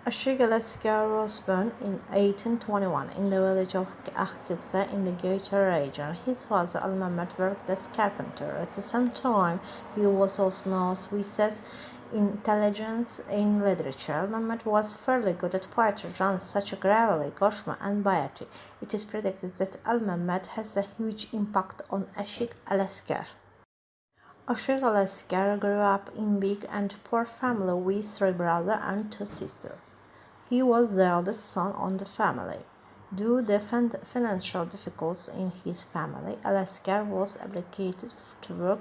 Yevlax was born in 1821 in the village of Akilse in the Geycher region. His father, Al-Mehmet, worked as carpenter. At the same time, he was also known with his intelligence in literature. Al-Mehmet was fairly good at poetry, genres such as Gravely, Goshma, and Bayati. It is predicted that Al-Mehmet has a huge impact on Ashik al-Askar. Ashik al-Askar grew up in big and poor family with 3 brothers and 2 sisters. He was the eldest son of the family. Due to financial difficulties in his family, al-Askar was obligated to work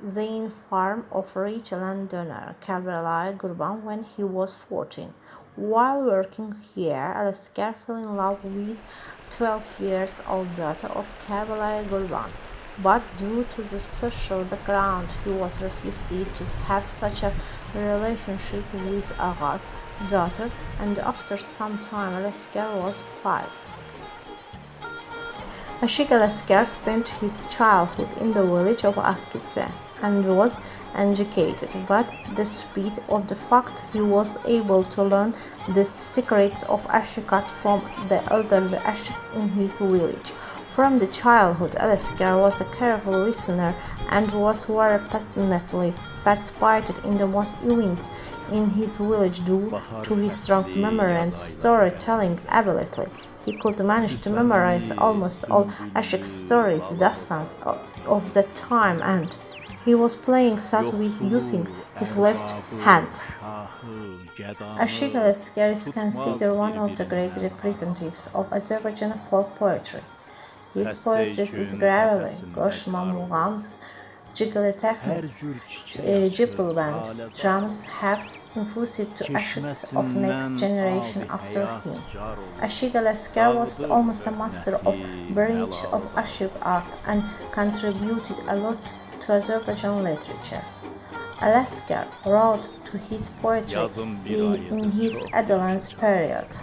the farm of rich landowner Karbala Gurban when he was 14. While working here, al-Askar fell in love with 12-year-old daughter of Karbala Gurban. But due to the social background, he was refused to have such a relationship with Agha's daughter, and after some time al-Askar was fired. Ashik al-Askar spent his childhood in the village of Akilse and was educated, but despite of the fact he was able to learn the secrets of Ashik art from the elderly Ashiks in his village. From the childhood, al-Askar was a careful listener and was very passionately participated in the most events in his village due to his strong memory and storytelling ability. He could manage to memorize almost all Ashik stories, dozens of that time, and he was playing chess with using his left hand. Ashik al-Askar is considered one of the great representatives of Azerbaijani folk poetry. His poetry is gravely, Goshma, Mughams, Jigli techniques, Jibble band genres have influenced to Ashiks of next generation after him. Ashik al-Askar was almost a master of bridge of Ashik art and contributed a lot to Azerbaijan literature. Al-Askar wrote to his poetry in his adolescence period.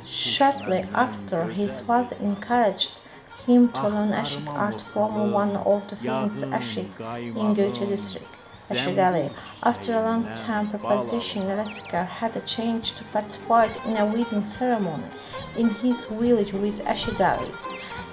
Shortly after, his father encouraged him to learn Ashik art from one of the famous Ashiks in Geycher district, Ashik Ali. After a long time preparation, al-Askar had a chance to participate in a wedding ceremony in his village with Ashik Ali.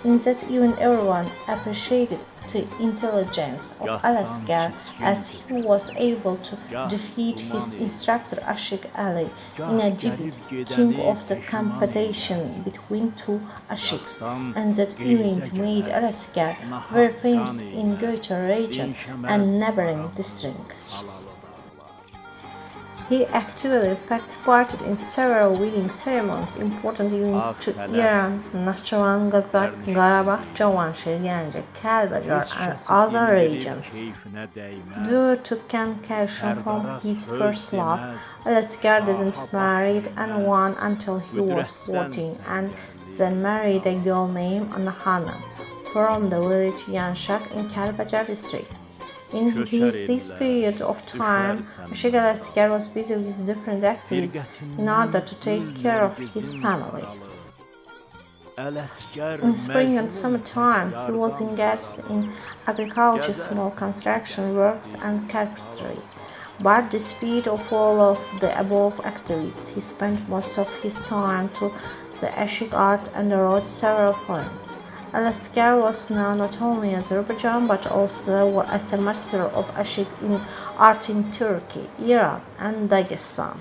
In that event, everyone appreciated the intelligence of al-Askar as he was able to defeat his instructor Ashik Ali in a debate, king of the competition between 2 Ashiks, and that event made al-Askar very famous in Geycher region and neighboring district. He actively participated in several wedding ceremonies, important events to Iran, Nakhchivan, Gazak, Karabakh, Javanshir, Genge, Kalbajar, and other regions. Due to communication from his first love, al-Askar didn't marry anyone until he was 14, and then married a girl named Anahana from the village Yanshak in Kalbajar district. In this period of time, Ashik al-Askar was busy with different activities in order to take care of his family. In spring and summertime, he was engaged in agriculture, small construction works, and carpentry. But despite of all of the above activities, he spent most of his time to the Ashik art and wrote several poems. Al-Askar was known not only in Azerbaijan but also as a master of Ashik art in Turkey, Iran, and Dagestan.